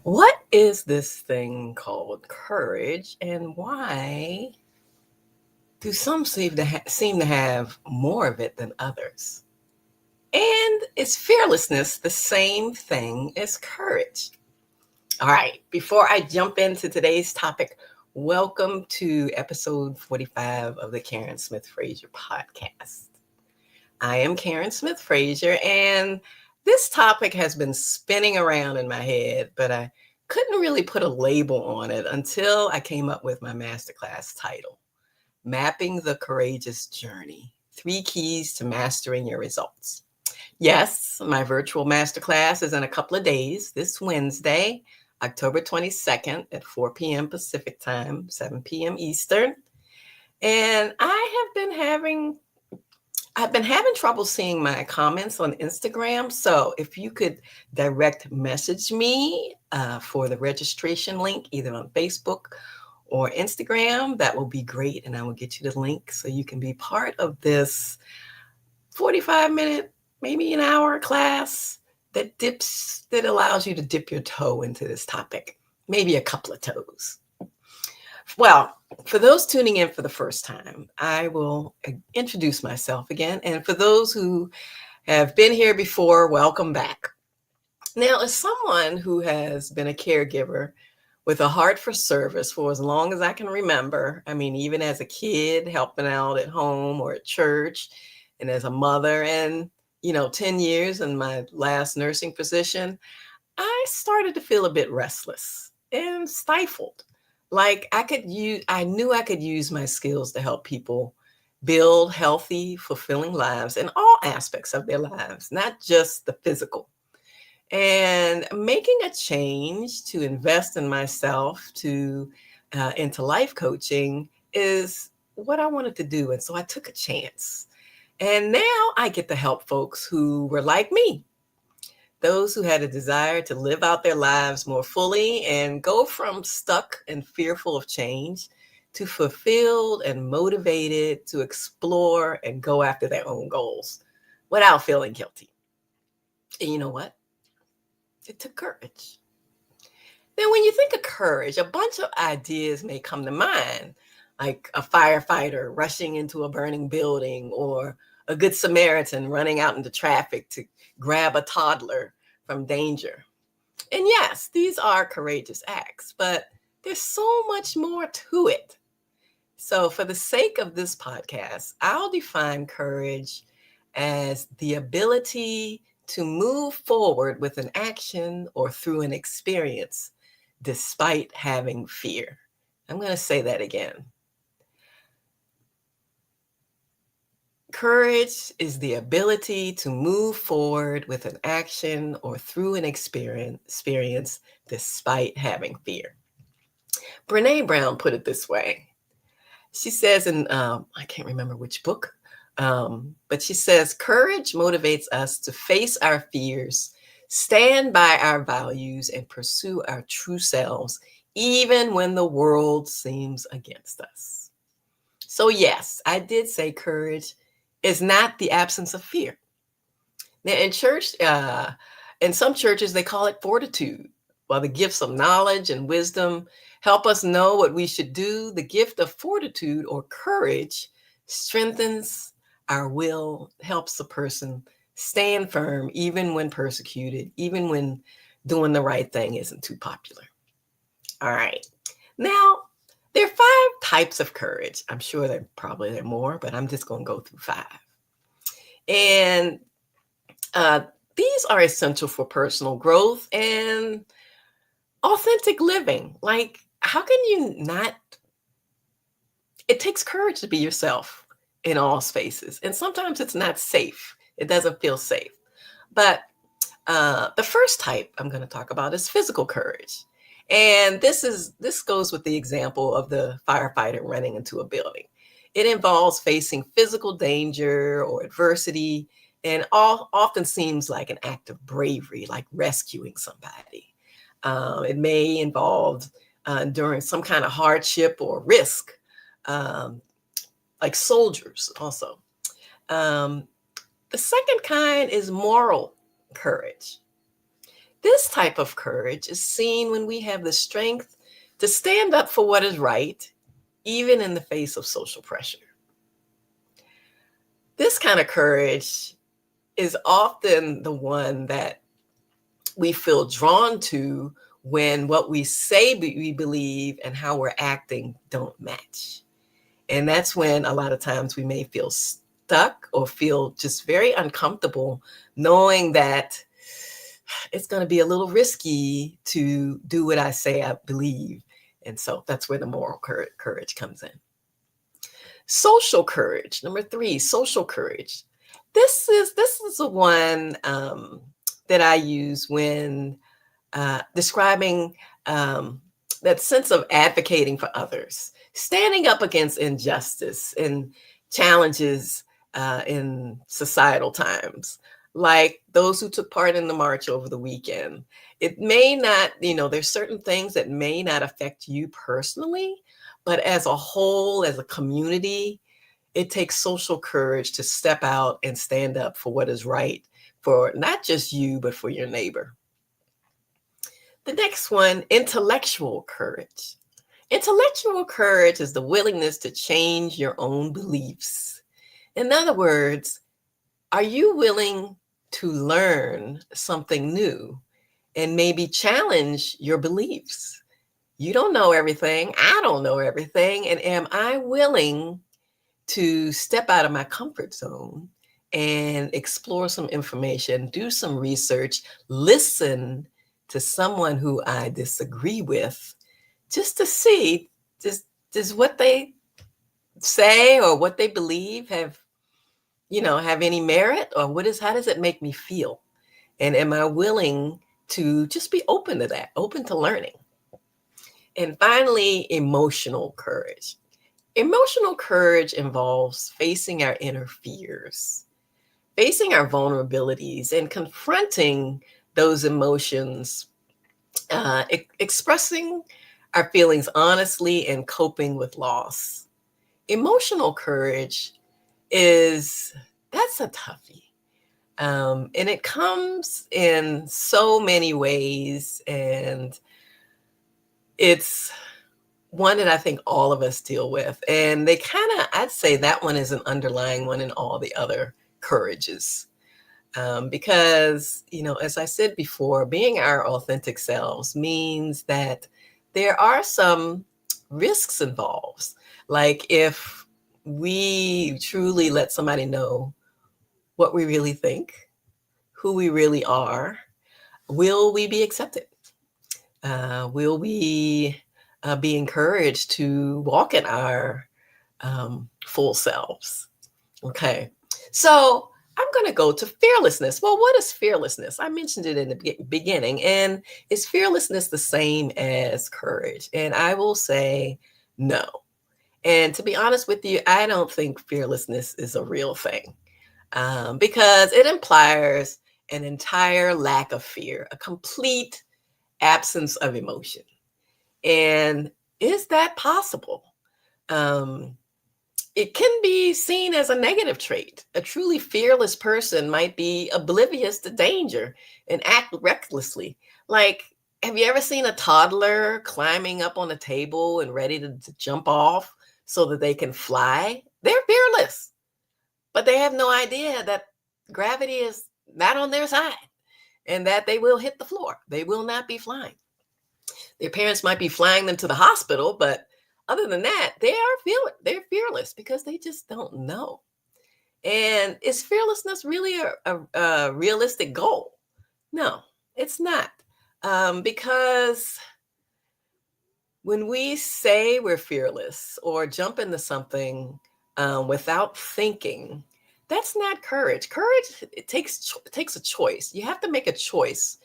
What is this thing called courage, and why do some seem to have more of it than others? And is fearlessness the same thing as courage? All right, before I jump into today's topic, welcome to episode 45 of the Karen Smith Frazier podcast. I am Karen Smith Frazier, and this topic has been spinning around in my head, but I couldn't really put a label on it until I came up with my masterclass title, Mapping the Courageous Journey: 3 Keys to Mastering Your Results. Yes, my virtual masterclass is in a couple of days, this Wednesday, October 22nd at 4 p.m. Pacific Time, 7 p.m. Eastern. And I've been having trouble seeing my comments on Instagram. So if you could direct message me for the registration link, either on Facebook or Instagram, that will be great. And I will get you the link so you can be part of this 45-minute, maybe an hour class that allows you to dip your toe into this topic, maybe a couple of toes. Well, for those tuning in for the first time, I will introduce myself again. And for those who have been here before, welcome back. Now, as someone who has been a caregiver with a heart for service for as long as I can remember, I mean, even as a kid, helping out at home or at church, and as a mother, and 10 years in my last nursing position, I started to feel a bit restless and stifled. Like I knew I could use my skills to help people build healthy, fulfilling lives in all aspects of their lives, not just the physical. And making a change to invest in myself into life coaching is what I wanted to do. And so I took a chance. And now I get to help folks who were like me, those who had a desire to live out their lives more fully and go from stuck and fearful of change to fulfilled and motivated to explore and go after their own goals without feeling guilty. And you know what? It took courage. Then, when you think of courage, a bunch of ideas may come to mind, like a firefighter rushing into a burning building, or a good Samaritan running out into traffic to grab a toddler from danger. And yes, these are courageous acts, but there's so much more to it. So, for the sake of this podcast, I'll define courage as the ability to move forward with an action or through an experience despite having fear. I'm going to say that again. Courage is the ability to move forward with an action or through an experience despite having fear. Brene Brown put it this way. She says I can't remember which book, but she says, courage motivates us to face our fears, stand by our values, and pursue our true selves, even when the world seems against us. So yes, I did say courage is not the absence of fear. Now in some churches, they call it fortitude. While the gifts of knowledge and wisdom help us know what we should do, the gift of fortitude or courage strengthens our will, helps the person stand firm even when persecuted, even when doing the right thing isn't too popular. All right. Now, there are 5 types of courage. I'm sure there are more, but I'm just going to go through 5. And these are essential for personal growth and authentic living. Like, how can you not? It takes courage to be yourself in all spaces. And sometimes it's not safe, it doesn't feel safe. But the first type I'm going to talk about is physical courage. And this goes with the example of the firefighter running into a building. It involves facing physical danger or adversity, and often seems like an act of bravery, like rescuing somebody. It may involve enduring some kind of hardship or risk, um, like soldiers also. Um, the second kind is moral courage. This type of courage is seen when we have the strength to stand up for what is right, even in the face of social pressure. This kind of courage is often the one that we feel drawn to when what we say we believe and how we're acting don't match. And that's when a lot of times we may feel stuck or feel just very uncomfortable knowing that it's going to be a little risky to do what I say I believe. And so that's where the moral courage comes in. Social courage, number 3, social courage. This is the one that I use when describing that sense of advocating for others, standing up against injustice and challenges in societal times, like those who took part in the march over the weekend. It may not, there's certain things that may not affect you personally, but as a whole, as a community, it takes social courage to step out and stand up for what is right for not just you, but for your neighbor. The next one, intellectual courage. Intellectual courage is the willingness to change your own beliefs. In other words, are you willing to learn something new and maybe challenge your beliefs? You don't know everything. I don't know everything. And am I willing to step out of my comfort zone and explore some information, do some research, listen to someone who I disagree with, just to see does what they say or what they believe have any merit, or how does it make me feel? And am I willing to just be open to that, open to learning? And finally, emotional courage. Emotional courage involves facing our inner fears, facing our vulnerabilities, and confronting those emotions, expressing our feelings honestly and coping with loss. Emotional courage that's a toughie. And it comes in so many ways, and it's one that I think all of us deal with. And I'd say that one is an underlying one in all the other courages. Because, as I said before, being our authentic selves means that there are some risks involved. Like if we truly let somebody know what we really think, who we really are, will we be accepted? Will we be encouraged to walk in our full selves? Okay, so I'm going to go to fearlessness. Well, what is fearlessness? I mentioned it in the beginning. And is fearlessness the same as courage? And I will say no. And to be honest with you, I don't think fearlessness is a real thing, because it implies an entire lack of fear, a complete absence of emotion. And is that possible? It can be seen as a negative trait. A truly fearless person might be oblivious to danger and act recklessly. Like, have you ever seen a toddler climbing up on a table and ready to jump off so that they can fly? They're fearless, but they have no idea that gravity is not on their side and that they will hit the floor. They will not be flying. Their parents might be flying them to the hospital, but other than that, they're fearless because they just don't know. And is fearlessness really a realistic goal? No, it's not. Because when we say we're fearless or jump into something without thinking, that's not courage. Courage, it takes a choice. You have to make a choice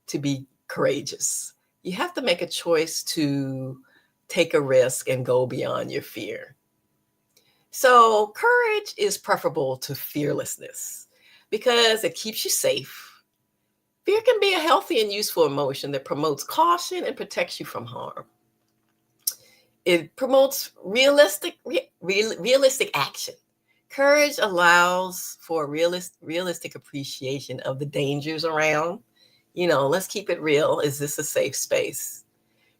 to be courageous. You have to make a choice to take a risk and go beyond your fear. So courage is preferable to fearlessness because it keeps you safe. Fear can be a healthy and useful emotion that promotes caution and protects you from harm. It promotes realistic action. Courage allows for realistic appreciation of the dangers around. Let's keep it real. Is this a safe space?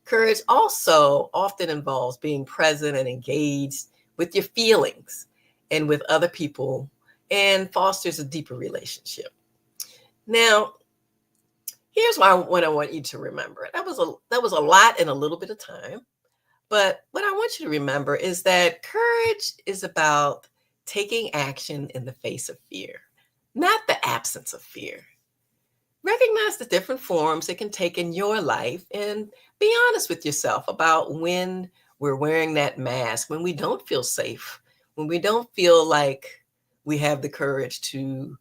Courage also often involves being present and engaged with your feelings and with other people and fosters a deeper relationship. Now, here's what I want you to remember. That was a lot in a little bit of time. But what I want you to remember is that courage is about taking action in the face of fear, not the absence of fear. Recognize the different forms it can take in your life and be honest with yourself about when we're wearing that mask, when we don't feel safe, when we don't feel like we have the courage to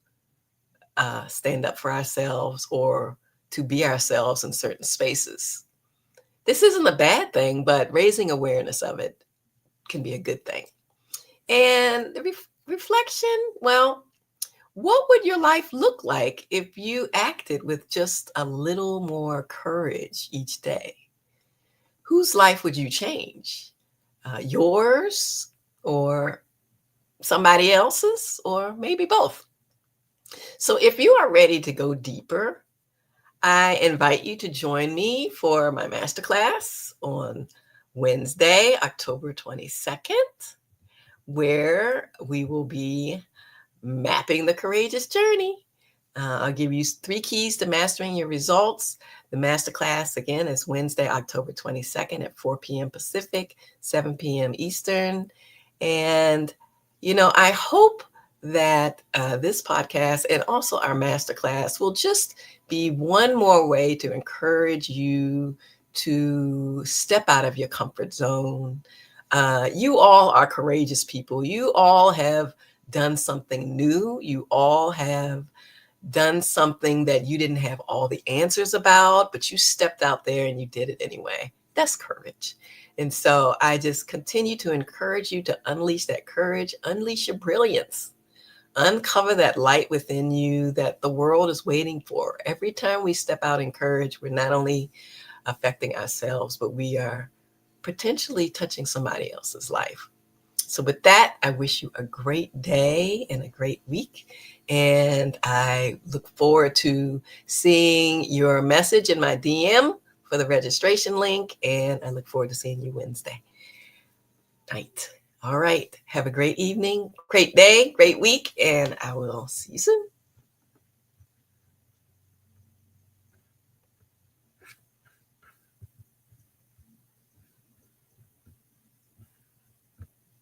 stand up for ourselves or to be ourselves in certain spaces. This isn't a bad thing, but raising awareness of it can be a good thing. And the reflection, well, what would your life look like if you acted with just a little more courage each day? Whose life would you change? Yours or somebody else's, or maybe both? So if you are ready to go deeper, I invite you to join me for my masterclass on Wednesday, October 22nd, where we will be mapping the courageous journey. I'll give you 3 keys to mastering your results. The masterclass, again, is Wednesday, October 22nd at 4 p.m. Pacific, 7 p.m. Eastern. And, I hope that this podcast and also our masterclass will just be one more way to encourage you to step out of your comfort zone. You all are courageous people. You all have done something new. You all have done something that you didn't have all the answers about, but you stepped out there and you did it anyway. That's courage. And so I just continue to encourage you to unleash that courage, unleash your brilliance, uncover that light within you that the world is waiting for. Every time we step out in courage, we're not only affecting ourselves, but we are potentially touching somebody else's life. So with that, I wish you a great day and a great week. And I look forward to seeing your message in my DM for the registration link. And I look forward to seeing you Wednesday night. All right. Have a great evening, great day, great week, and I will see you soon.